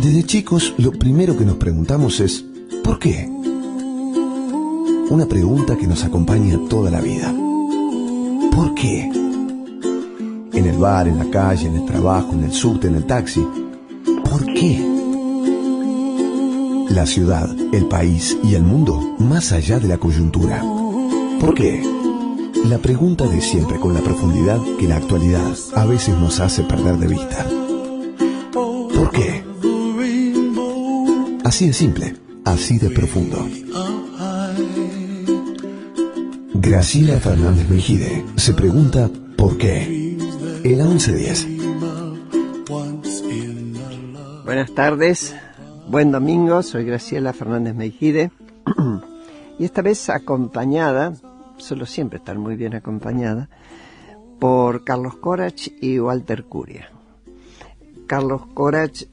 Desde chicos, lo primero que nos preguntamos es ¿por qué? Una pregunta que nos acompaña toda la vida. ¿Por qué? En el bar, en la calle, en el trabajo, en el subte, en el taxi. ¿Por qué? La ciudad, el país y el mundo, más allá de la coyuntura. ¿Por qué? La pregunta de siempre con la profundidad que la actualidad a veces nos hace perder de vista. ¿Por qué? Así de simple, así de profundo. Graciela Fernández Mejide se pregunta ¿por qué? El 1110. Buenas tardes, buen domingo, soy Graciela Fernández Mejide y esta vez acompañada, suelo siempre estar muy bien acompañada, por Carlos Corach y Walter Curia. Carlos Corach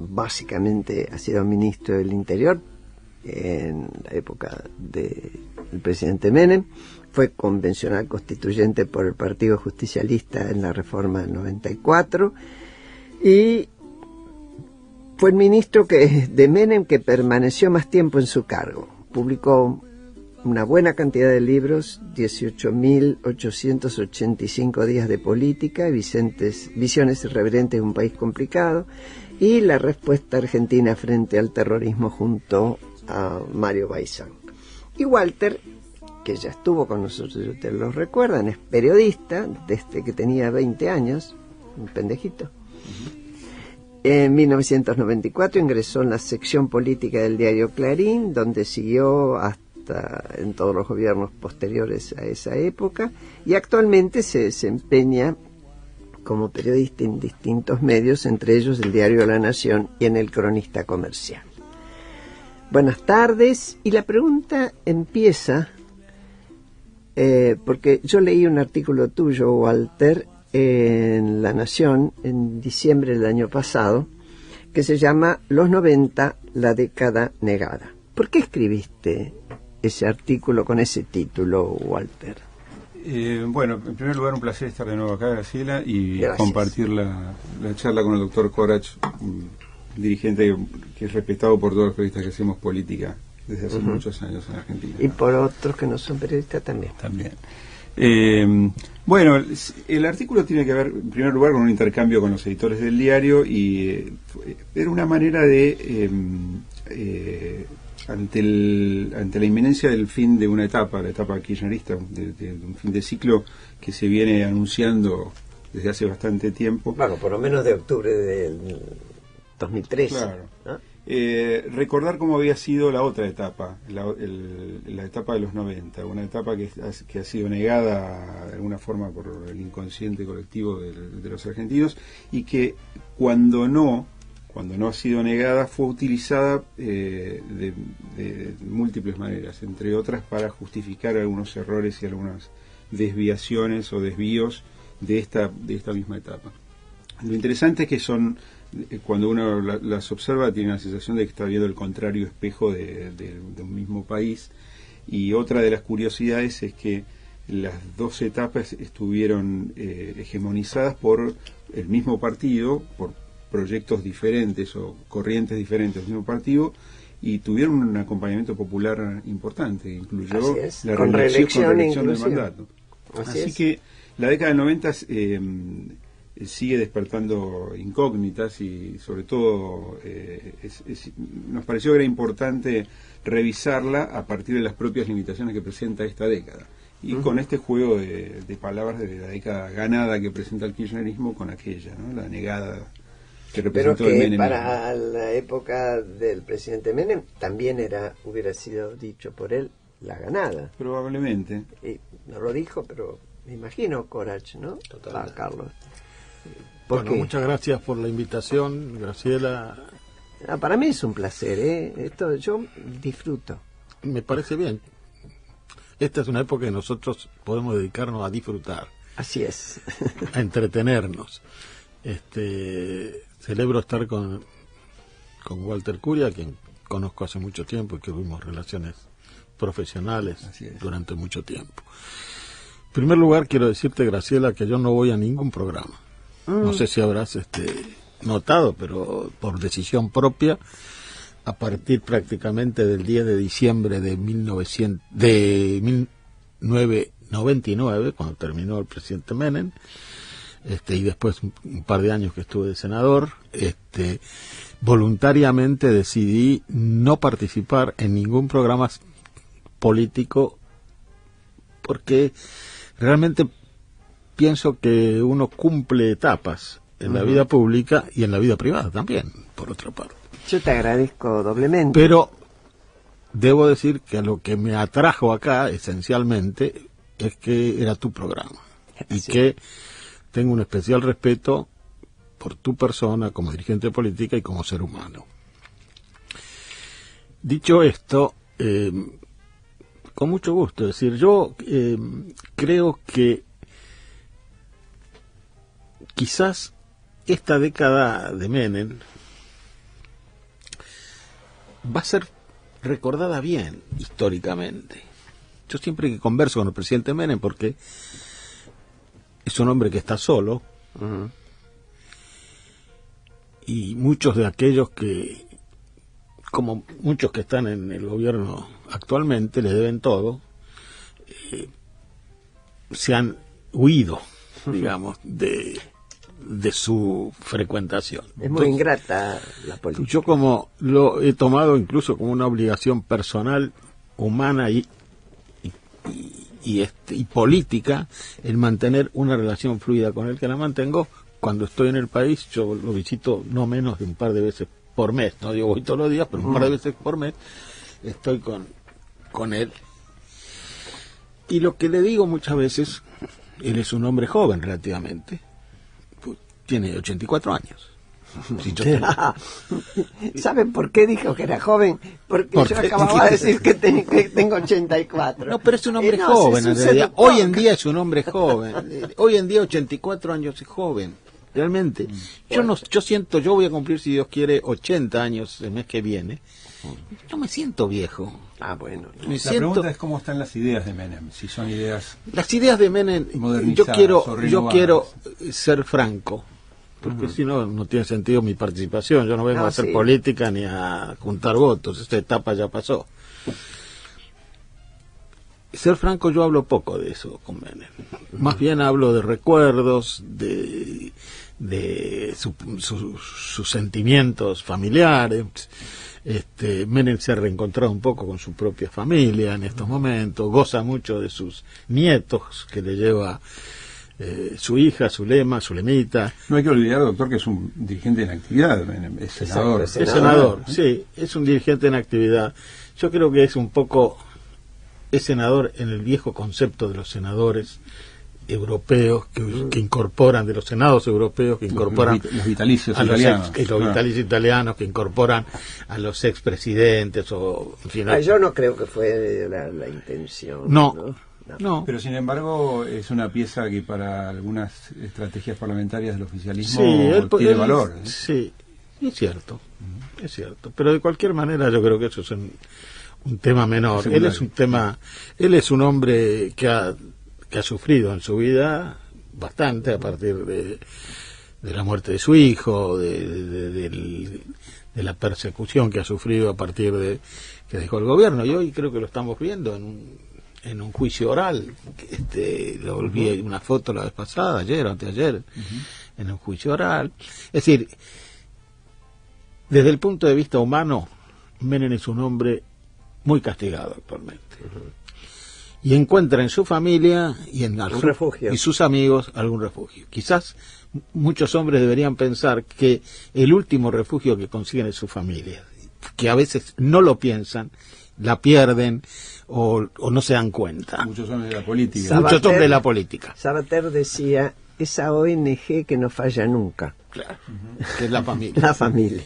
básicamente ha sido ministro del Interior en la época del presidente Menem, fue convencional constituyente por el Partido Justicialista en la reforma del 94 y fue el ministro de Menem que permaneció más tiempo en su cargo. Publicó una buena cantidad de libros, 18.885 días de política, visiones irreverentes de un país complicado y la respuesta argentina frente al terrorismo junto a Mario Baizán. Y Walter, que ya estuvo con nosotros, ustedes lo recuerdan, es periodista desde que tenía 20 años, un pendejito. En 1994 ingresó en la sección política del diario Clarín, donde siguió hasta en todos los gobiernos posteriores a esa época, y actualmente se desempeña como periodista en distintos medios, entre ellos el diario La Nación y en el Cronista Comercial. Buenas tardes, y la pregunta empieza porque yo leí un artículo tuyo, Walter, en La Nación en diciembre del año pasado, que se llama Los 90, la década negada. ¿Por qué escribiste ese artículo con ese título, Walter? Bueno, en primer lugar un placer estar de nuevo acá, Graciela, y Gracias. compartir la charla con el doctor Corach, un dirigente que es respetado por todos los periodistas que hacemos política desde hace muchos años en Argentina. Y por otros que no son periodistas también. También. Bueno, el artículo tiene que ver, en primer lugar, con un intercambio con los editores del diario y era una manera de, ante la inminencia del fin de una etapa, la etapa kirchnerista, de un fin de ciclo que se viene anunciando desde hace bastante tiempo. Bueno, por lo menos de octubre del 2013. Claro. ¿No? Recordar cómo había sido la otra etapa, la etapa de los 90, una etapa que ha sido negada de alguna forma por el inconsciente colectivo de los argentinos y que cuando no ha sido negada fue utilizada de múltiples maneras, entre otras para justificar algunos errores y algunas desviaciones o desvíos de esta misma etapa. Lo interesante es que cuando uno las observa, tiene la sensación de que está viendo el contrario espejo de un mismo país. Y otra de las curiosidades es que las dos etapas estuvieron hegemonizadas por el mismo partido, por proyectos diferentes o corrientes diferentes del mismo partido, y tuvieron un acompañamiento popular importante, incluyó la reelección del mandato. Así que la década del 90 sigue despertando incógnitas y sobre todo nos pareció que era importante revisarla a partir de las propias limitaciones que presenta esta década y con este juego de palabras de la década ganada que presenta el kirchnerismo con aquella, ¿no? La negada que representó el Menem. Pero que para la época del presidente Menem también hubiera sido dicho por él la ganada. Probablemente. Y no lo dijo, pero me imagino Corach, ¿no? Totalmente. Carlos. Bueno, muchas gracias por la invitación, Graciela. Para mí es un placer, esto yo disfruto. Me parece bien. Esta es una época que nosotros podemos dedicarnos a Así es. a entretenernos. Celebro estar con Walter Curia, a quien conozco hace mucho tiempo y que tuvimos relaciones profesionales durante mucho tiempo. En primer lugar, quiero decirte, Graciela, que yo no voy a ningún programa. No sé si habrás notado, pero por decisión propia, a partir prácticamente del 10 de diciembre de 1999, cuando terminó el presidente Menem, y después un par de años que estuve de senador, voluntariamente decidí no participar en ningún programa político, porque realmente pienso que uno cumple etapas en la vida pública y en la vida privada también, por otra parte. Yo te agradezco doblemente. Pero debo decir que lo que me atrajo acá, esencialmente, es que era tu programa. Y que tengo un especial respeto por tu persona como dirigente política y como ser humano. Dicho esto, con mucho gusto, es decir, yo creo que quizás esta década de Menem va a ser recordada bien históricamente. Yo siempre que converso con el presidente Menem, porque es un hombre que está solo, y muchos de aquellos que, como muchos que están en el gobierno actualmente, le deben todo, se han huido, digamos, de su frecuentación. Es muy ingrata la política. Yo como lo he tomado incluso como una obligación personal, humana y política, el mantener una relación fluida con él, que la mantengo cuando estoy en el país. Yo lo visito no menos de un par de veces por mes, no digo voy todos los días, pero un par de veces por mes estoy con él. Y lo que le digo muchas veces, él es un hombre joven relativamente, tiene 84 años. Si yo tengo... ¿Saben por qué dijo que era joven? Porque yo acababa de decir que tengo 84. No, pero es un hombre joven en realidad. Hoy en día es un hombre joven. Hoy en día 84 años es joven. Realmente. Yo voy a cumplir, si Dios quiere, 80 años el mes que viene. Yo me siento viejo. Ah, bueno. La pregunta es cómo están las ideas de Menem. Si son ideas... Las ideas de Menem, yo quiero ser franco. Porque si no, no tiene sentido mi participación. Yo no vengo a hacer política ni a juntar votos. Esta etapa ya pasó. Ser franco, yo hablo poco de eso con Menem. Más bien hablo de recuerdos, de sus sentimientos familiares. Menem se ha reencontrado un poco con su propia familia en estos momentos. Goza mucho de sus nietos que le lleva... su hija, Zulemita. No hay que olvidar, doctor, que es un dirigente en actividad, es senador. Es senador, sí, es un dirigente en actividad. Yo creo que es senador en el viejo concepto de los senadores europeos que incorporan, de los senados europeos que incorporan los vitalicios a italianos. Los vitalicios italianos que incorporan a los expresidentes o en fin. Yo no creo que fue la intención. No. Pero sin embargo es una pieza que para algunas estrategias parlamentarias del oficialismo tiene valor. Sí, es cierto, pero de cualquier manera yo creo que eso es un tema menor. Él es un hombre que ha sufrido en su vida bastante a partir de la muerte de su hijo, de la persecución que ha sufrido a partir de que dejó el gobierno, y hoy creo que lo estamos viendo en un juicio oral. Lo volví una foto la vez pasada, ayer o anteayer, en un juicio oral. Es decir, desde el punto de vista humano, Menem es un hombre muy castigado actualmente. Y encuentra en su familia y y sus amigos algún refugio. Quizás muchos hombres deberían pensar que el último refugio que consiguen es su familia, que a veces no lo piensan, la pierden o no se dan cuenta. Muchos hombres de la política. Muchos hombres de la política. Sabater decía, esa ONG que no falla nunca. Claro, que es la familia. La familia.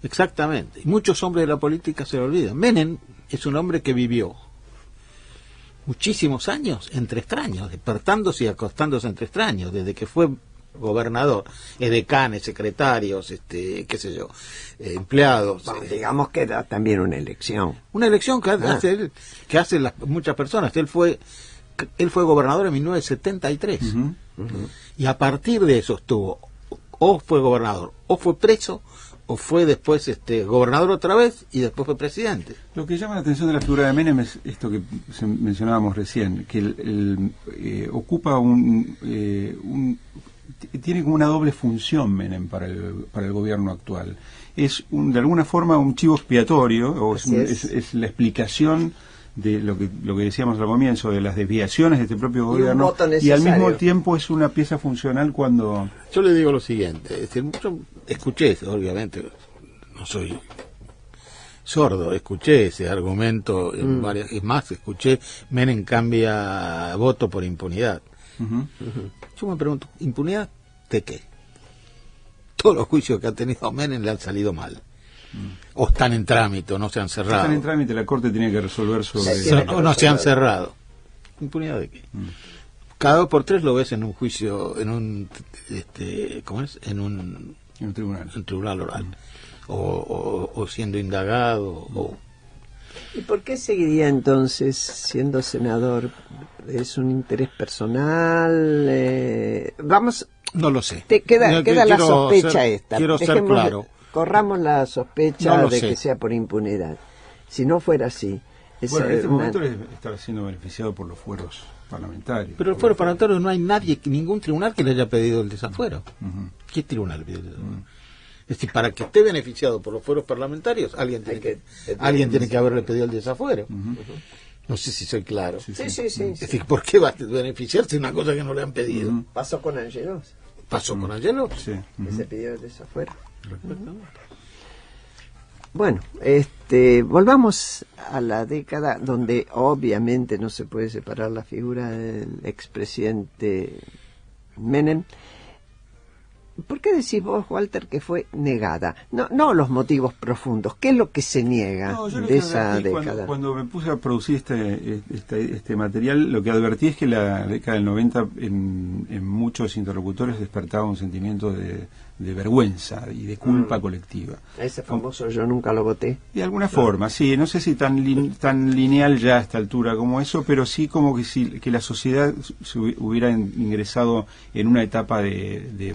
Exactamente. Muchos hombres de la política se lo olvidan. Menem es un hombre que vivió muchísimos años entre extraños, despertándose y acostándose entre extraños, desde que fue gobernador, decanes, secretarios, qué sé yo, empleados. Bueno, digamos que era también una elección. Una elección que hacen muchas personas. Él fue gobernador en 1973. Y a partir de eso estuvo o fue gobernador, o fue preso, o fue después gobernador otra vez y después fue presidente. Lo que llama la atención de la figura de Menem es esto que mencionábamos recién, que ocupa tiene como una doble función Menem para el gobierno actual. Es de alguna forma un chivo expiatorio, o es la explicación de lo que decíamos al comienzo, de las desviaciones de este propio gobierno, y al mismo tiempo es una pieza funcional cuando... Yo le digo lo siguiente, es decir, yo escuché, obviamente, no soy sordo, escuché ese argumento en varias, es más, escuché Menem cambia voto por impunidad. Yo me pregunto, ¿impunidad de qué? Todos los juicios que ha tenido Menem le han salido mal. O están en trámite, o no se han cerrado. Están en trámite, la Corte tiene que resolver sobre... O no se han cerrado. ¿Impunidad de qué? Cada 2 por 3 lo ves en un juicio, en un... ¿cómo es? En un tribunal. En tribunal oral. O siendo indagado, o... ¿Y por qué seguiría entonces siendo senador? ¿Es un interés personal? Vamos... No lo sé. Queda la sospecha esta. Quiero ser claro. Corramos la sospecha No de sé. que sea por impunidad. Si no fuera así... Bueno, en este momento está siendo beneficiado por los fueros parlamentarios. Pero el fuero parlamentario no hay nadie, ningún tribunal que le haya pedido el desafuero. ¿Qué tribunal pidió el desafuero? Es decir, para que esté beneficiado por los fueros parlamentarios, alguien tiene que haberle pedido el desafuero. No sé si soy claro. Sí. Es decir, ¿por qué va a beneficiarse una cosa que no le han pedido? Pasó con Angelos. ¿Pasó con Angelo? Sí. Que se pidió el desafuero. Perfectamente. Bueno, volvamos a la década donde obviamente no se puede separar la figura del expresidente Menem. ¿Por qué decís vos, Walter, que fue negada? No los motivos profundos. ¿Qué es lo que se niega de esa década? Cuando me puse a producir este material, lo que advertí es que la década del 90 en muchos interlocutores despertaba un sentimiento de vergüenza y de culpa colectiva. Ese famoso yo nunca lo voté. De alguna forma, sí, no sé si tan lineal ya a esta altura como eso, pero sí como que la sociedad se hubiera ingresado en una etapa de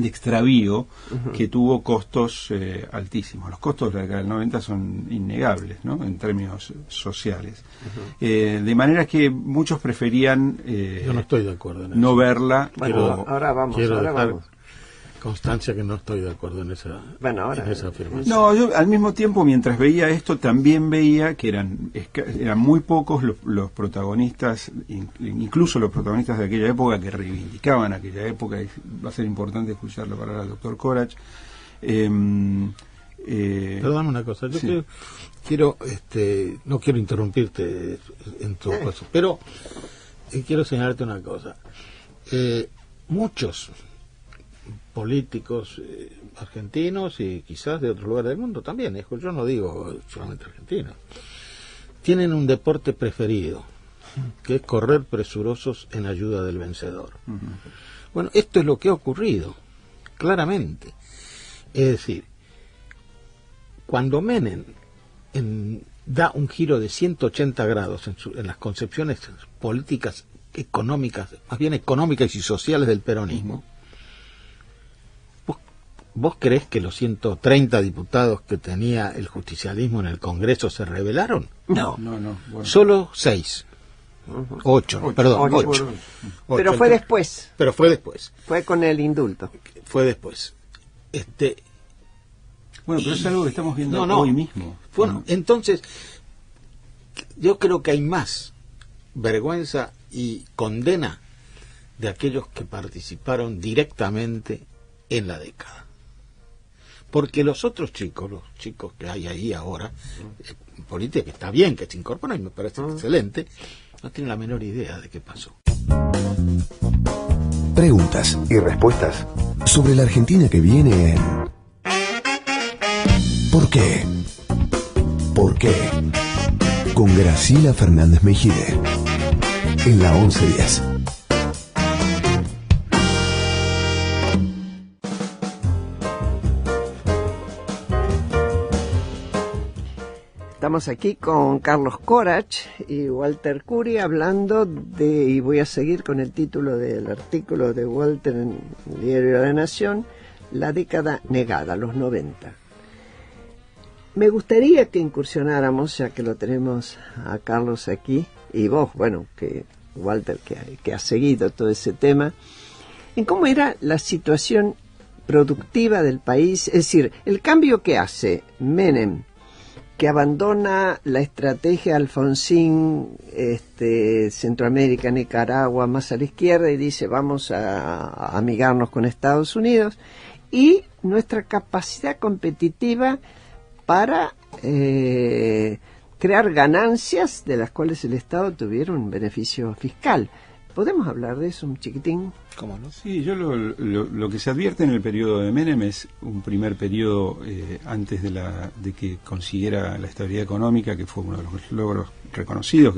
extravío que tuvo costos altísimos. Los costos de la década del 90 son innegables, ¿no?, en términos sociales. De manera que muchos preferían yo no estoy de acuerdo en eso. no verla. Bueno, ahora vamos. Constancia que no estoy de acuerdo en esa afirmación. No, yo al mismo tiempo, mientras veía esto, también veía que eran muy pocos los protagonistas, incluso los protagonistas de aquella época, que reivindicaban aquella época, y va a ser importante escuchar la palabra del doctor Corach. Perdóname una cosa, yo quiero no quiero interrumpirte en tus cosas, pero quiero señalarte una cosa. Muchos políticos argentinos y quizás de otros lugares del mundo también, yo no digo solamente argentinos, tienen un deporte preferido, que es correr presurosos en ayuda del vencedor. Bueno, esto es lo que ha ocurrido, claramente. Es decir, cuando Menem da un giro de 180 grados en las concepciones políticas, económicas, más bien económicas y sociales del peronismo, ¿vos creés que los 130 diputados que tenía el justicialismo en el Congreso se rebelaron? No. Bueno. Solo 6. 8. Pero fue después. Fue con el indulto. Fue después. Bueno, pero es algo que estamos viendo hoy mismo. Bueno, entonces, yo creo que hay más vergüenza y condena de aquellos que participaron directamente en la década. Porque los otros chicos, los chicos que hay ahí ahora, política, que está bien que se incorporan y me parece excelente, no tienen la menor idea de qué pasó. Preguntas y respuestas sobre la Argentina que viene en ¿Por qué? ¿Por qué? Con Graciela Fernández Mejide en la 1110. Estamos aquí con Carlos Corach y Walter Cury hablando y voy a seguir con el título del artículo de Walter en el Diario de la Nación, la década negada, los 90. Me gustaría que incursionáramos, ya que lo tenemos a Carlos aquí, y vos, bueno, que Walter, que ha seguido todo ese tema, en cómo era la situación productiva del país, es decir, el cambio que hace Menem, que abandona la estrategia Alfonsín, Centroamérica, Nicaragua, más a la izquierda, y dice vamos a amigarnos con Estados Unidos, y nuestra capacidad competitiva para crear ganancias de las cuales el Estado tuviera un beneficio fiscal. ¿Podemos hablar de eso un chiquitín? ¿Cómo no? Sí, yo lo que se advierte en el periodo de Menem es un primer periodo antes de que consiguiera la estabilidad económica, que fue uno de los logros reconocidos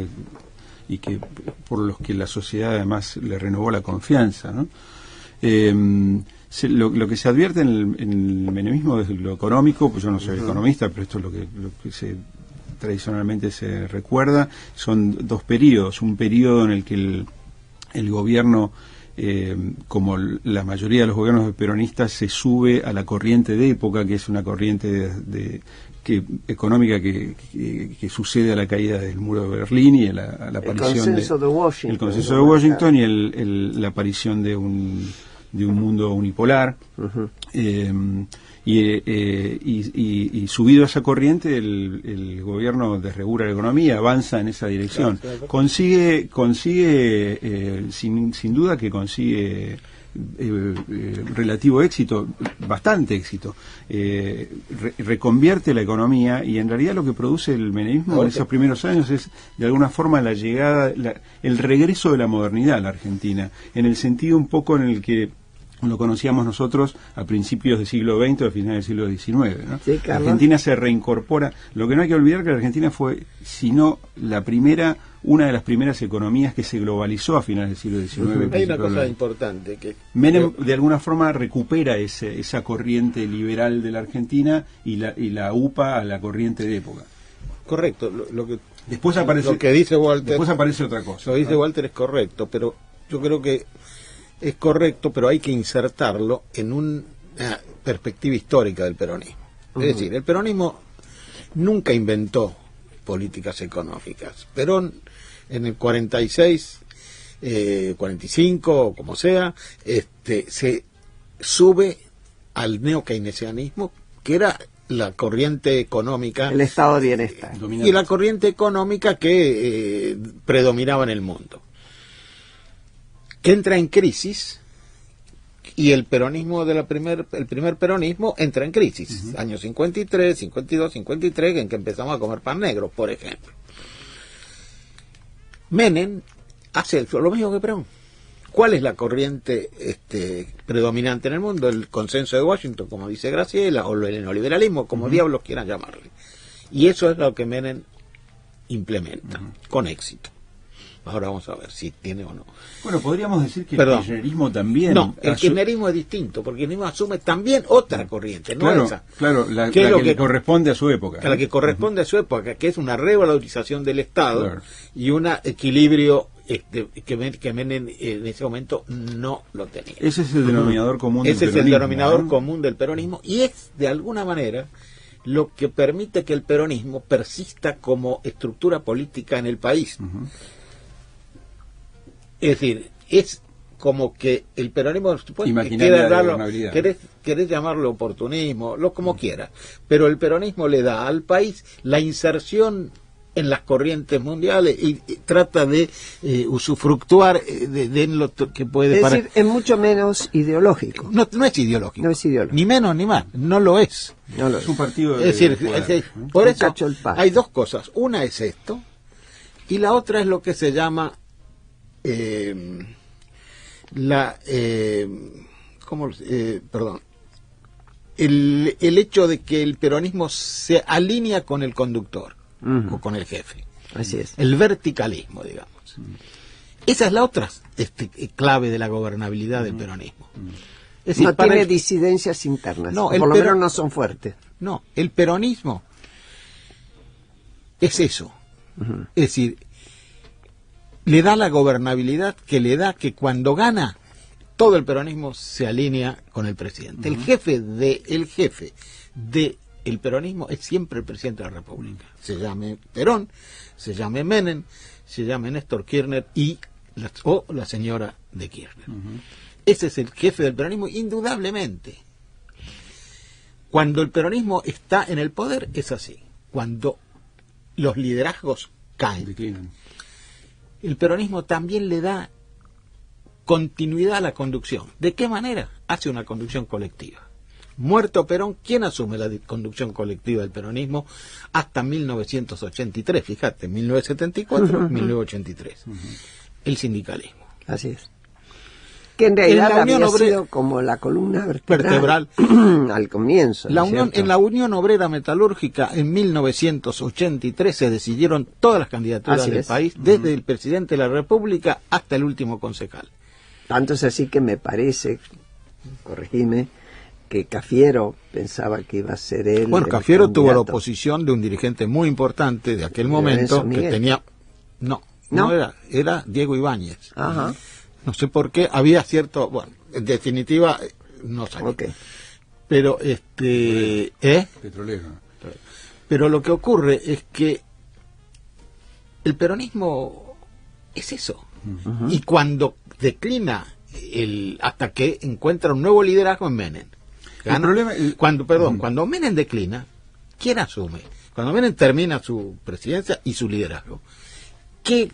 y que por los que la sociedad además le renovó la confianza, ¿no? Lo que se advierte en el menemismo desde lo económico, pues yo no soy economista, pero esto es lo que tradicionalmente se recuerda, son dos periodos. Un periodo en el que el gobierno, como la mayoría de los gobiernos peronistas, se sube a la corriente de época, que es una corriente económica que sucede a la caída del muro de Berlín y a la aparición el consenso de Washington, el consenso de Washington y la aparición de un mundo unipolar. Y subido a esa corriente, el gobierno desregula la economía, avanza en esa dirección. Consigue sin duda que consigue relativo éxito, bastante éxito. Reconvierte la economía, y en realidad lo que produce el menemismo en esos primeros años es de alguna forma la llegada, el regreso de la modernidad a la Argentina, en el sentido un poco en el que lo conocíamos nosotros a principios del siglo XX o a finales del siglo XIX, ¿no? Sí, la Argentina se reincorpora. Lo que no hay que olvidar que la Argentina fue, si no una de las primeras economías que se globalizó a finales del siglo XIX. Hay una cosa importante que Menem de alguna forma recupera esa corriente liberal de la Argentina y la UPA a la corriente de época. Correcto. Después aparece, lo que dice Walter. Después aparece otra cosa. Lo que dice Walter es correcto, pero yo creo que es correcto, pero hay que insertarlo en una perspectiva histórica del peronismo. Es decir, el peronismo nunca inventó políticas económicas. Perón en el 46, 45, o como sea, se sube al neokeynesianismo, que era la corriente económica, el estado de bienestar, y la corriente económica que predominaba en el mundo, que entra en crisis, y el peronismo el primer peronismo entra en crisis, años 53, 52, 53, en que empezamos a comer pan negro, por ejemplo. Menem hace lo mismo que Perón. ¿Cuál es la corriente predominante en el mundo? El consenso de Washington, como dice Graciela, o el neoliberalismo, como diablos quieran llamarle. Y eso es lo que Menem implementa, con éxito. Ahora vamos a ver si tiene o no. Bueno, podríamos decir que el kirchnerismo también... No, el kirchnerismo es distinto, porque el kirchnerismo asume también otra corriente, no claro, esa. Claro, la que corresponde a su época. La que corresponde a su época, que es una revalorización del Estado y un equilibrio que Menem en ese momento no lo tenía. Ese es el denominador común del peronismo. Ese es el denominador común del peronismo, y es, de alguna manera, lo que permite que el peronismo persista como estructura política en el país. Es decir, es como que el peronismo, querés llamarlo oportunismo, como quieras, pero el peronismo le da al país la inserción en las corrientes mundiales y trata de usufructuar de lo que puede... Es decir, es mucho menos ideológico. No es ideológico. No es ideológico. Ni menos ni más, no lo es. No lo es un partido de poder. Por eso hay dos cosas. Una es esto, y la otra es lo que se llama... el hecho de que el peronismo se alinea con el conductor o con el jefe. Así es. El verticalismo, digamos. Esa es la otra clave de la gobernabilidad del peronismo. Es decir, no tiene disidencias internas, no, por lo menos no son fuertes. No, el peronismo es eso. Es decir, le da la gobernabilidad que le da que cuando gana todo el peronismo se alinea con el presidente. El jefe de el peronismo es siempre el presidente de la República. Se llame Perón, se llame Menem, se llame Néstor Kirchner o la señora de Kirchner. Ese es el jefe del peronismo, indudablemente. Cuando el peronismo está en el poder es así. Cuando los liderazgos caen, Declinan. el peronismo también le da continuidad a la conducción. ¿De qué manera? Hace una conducción colectiva. Muerto Perón, ¿quién asume la conducción colectiva del peronismo hasta 1983? Fíjate, 1974, 1983. El sindicalismo. Así es. Que en realidad la Unión había Obrera- sido como la columna vertebral al comienzo. ¿no La es Unión, cierto? en la Unión Obrera Metalúrgica en 1983 se decidieron todas las candidaturas Así del es. país, desde el presidente de la República hasta el último concejal. Tanto es así que me parece, corregime, que Cafiero pensaba que iba a ser él. Bueno, el Cafiero tuvo la candidato. oposición de un dirigente muy importante de aquel Lorenzo momento que Miguel. tenía... No era Diego Ibáñez. Ajá. No sé por qué, había cierto... Bueno, en definitiva, no sabía. Ok. Pero, Petrolero. Pero lo que ocurre es que el peronismo es eso. Y cuando declina hasta que encuentra un nuevo liderazgo en Menem. El problema- Cuando Menem declina, ¿quién asume? Cuando Menem termina su presidencia y su liderazgo, ¿qué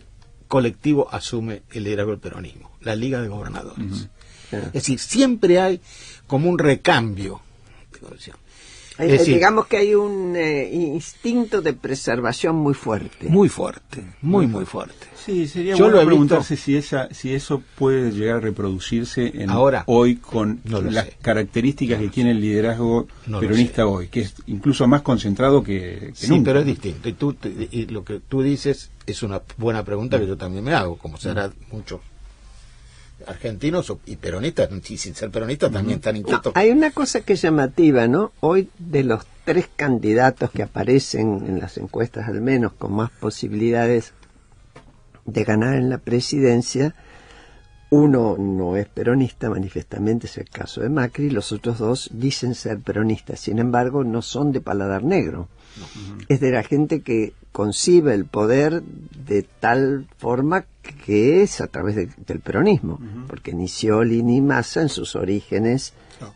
colectivo asume el liderazgo del peronismo? La Liga de Gobernadores. Es decir, siempre hay como un recambio de coalición. Es decir, Digamos que hay un instinto de preservación muy fuerte. muy fuerte, muy fuerte. Sí, sería Yo bueno lo he preguntarse si eso puede llegar a reproducirse Ahora, hoy con no lo las sé. características que tiene el liderazgo No lo peronista sé. hoy, que es incluso más concentrado que Sí, nunca. pero es distinto. Y lo que tú dices es una buena pregunta que yo también me hago, como será muchos argentinos y peronistas, y sin ser peronistas también están No, inquietos. hay una cosa que es llamativa, ¿no? Hoy, de los 3 candidatos que aparecen en las encuestas, al menos con más posibilidades de ganar en la presidencia, uno no es peronista, manifiestamente es el caso de Macri, los otros 2 dicen ser peronistas, sin embargo no son de paladar negro. Es de la gente que concibe el poder de tal forma que es a través del peronismo, porque ni Scioli ni Massa en sus orígenes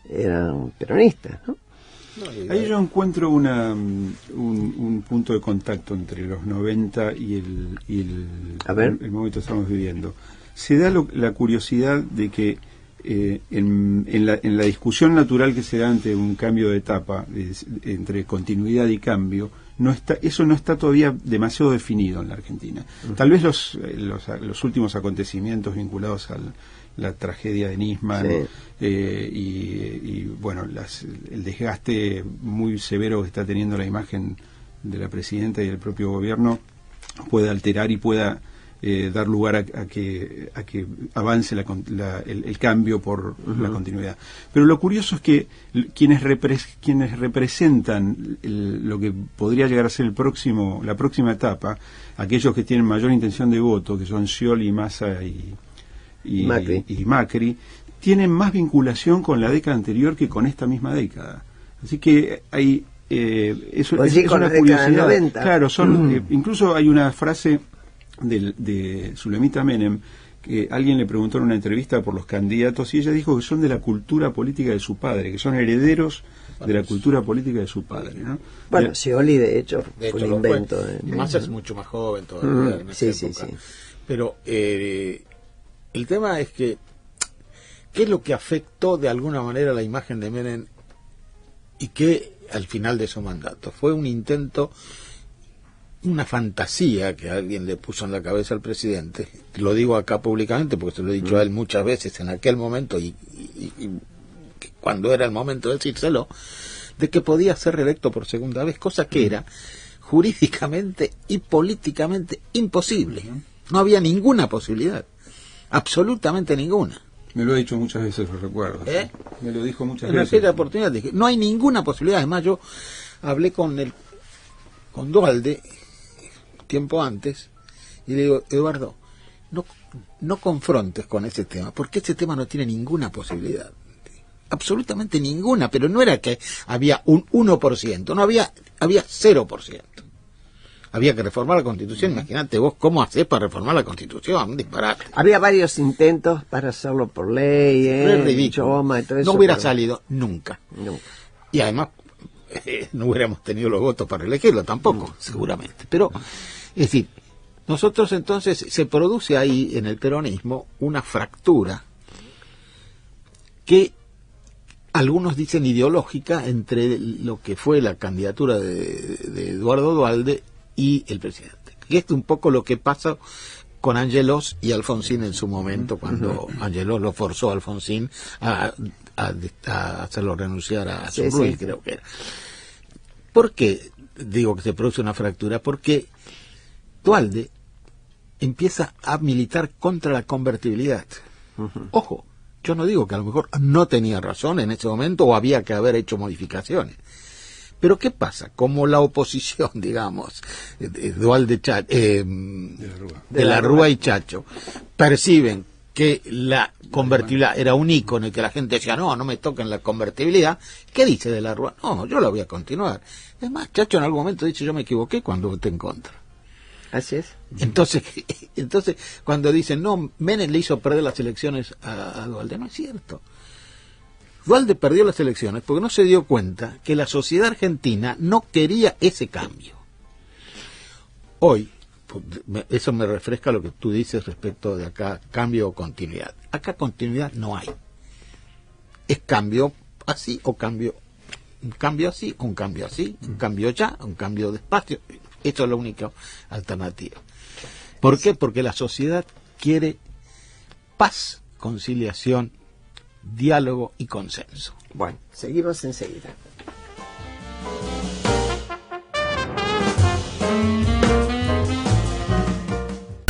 eran peronistas, ¿no? Ahí yo encuentro un punto de contacto entre los 90 y el momento que estamos viviendo. Se da la curiosidad de que en la discusión natural que se da ante un cambio de etapa, entre continuidad y cambio, eso no está todavía demasiado definido en la Argentina. Tal vez los últimos acontecimientos vinculados a la tragedia de Nisman, sí, y bueno, el desgaste muy severo que está teniendo la imagen de la presidenta y del propio gobierno puede alterar y pueda dar lugar a que avance el cambio por la continuidad. Pero lo curioso es que quienes representan lo que podría llegar a ser la próxima etapa, aquellos que tienen mayor intención de voto, que son Scioli, Massa y Macri, tienen más vinculación con la década anterior que con esta misma década. Así que hay eso es con una la década del curiosidad. 90. Claro, incluso hay una frase de Zulemita Menem, que alguien le preguntó en una entrevista por los candidatos y ella dijo que son de la cultura política de su padre, que son herederos de la cultura política de su padre, ¿no? Bueno, Scioli de hecho De fue hecho, un lo fue. invento. Y Massa es mucho más joven todavía. en esa Sí, sí, época. sí. Pero el tema es que ¿qué es lo que afectó de alguna manera la imagen de Menem y qué al final de su mandato? Fue un intento, una fantasía que alguien le puso en la cabeza al presidente. Lo digo acá públicamente porque se lo he dicho a él muchas veces en aquel momento y cuando era el momento de decírselo, de que podía ser reelecto por segunda vez, cosa que era jurídicamente y políticamente imposible. No había ninguna posibilidad, absolutamente ninguna. Me lo ha dicho muchas veces, lo recuerdo. Me lo dijo muchas En veces. aquella oportunidad dije, no hay ninguna posibilidad. Además, yo hablé con Duhalde tiempo antes y le digo, Eduardo, no confrontes con ese tema, porque ese tema no tiene ninguna posibilidad. Absolutamente ninguna, pero no era que había un 1%, no había 0%. Había que reformar la Constitución. Imagínate vos cómo hacés para reformar la Constitución, un disparate. Había varios intentos para hacerlo por ley, Es ridículo. y todo eso, no hubiera pero salido nunca. nunca. Y además no hubiéramos tenido los votos para elegirlo tampoco, seguramente. Pero, es decir, nosotros entonces se produce ahí en el peronismo una fractura que algunos dicen ideológica entre lo que fue la candidatura de Eduardo Duhalde y el presidente. Y esto es un poco lo que pasa con Angelos y Alfonsín en su momento, cuando Angelos lo forzó a Alfonsín a hacerlo renunciar a Ruiz, creo que era. ¿Por qué digo que se produce una fractura? Porque Duhalde empieza a militar contra la convertibilidad. Ojo, yo no digo que a lo mejor no tenía razón en ese momento o había que haber hecho modificaciones. Pero ¿qué pasa? Como la oposición, digamos, Duhalde, de la Rúa y Chacho, perciben que la convertibilidad era un ícono y que la gente decía, no me toquen la convertibilidad, ¿qué dice de la Rúa? No, yo la voy a continuar. Es más, Chacho en algún momento dice, yo me equivoqué cuando voté en contra. Así es. Entonces cuando dicen, no, Menem le hizo perder las elecciones a Duhalde, no es cierto. Duhalde perdió las elecciones porque no se dio cuenta que la sociedad argentina no quería ese cambio. Hoy, eso me refresca lo que tú dices respecto de acá, cambio o continuidad. Acá continuidad no hay. Es cambio así o cambio, un cambio así, un cambio así, un cambio ya, un cambio despacio. Esto es la única alternativa. ¿Por qué? Porque la sociedad quiere paz, conciliación, diálogo y consenso. Bueno, seguimos enseguida.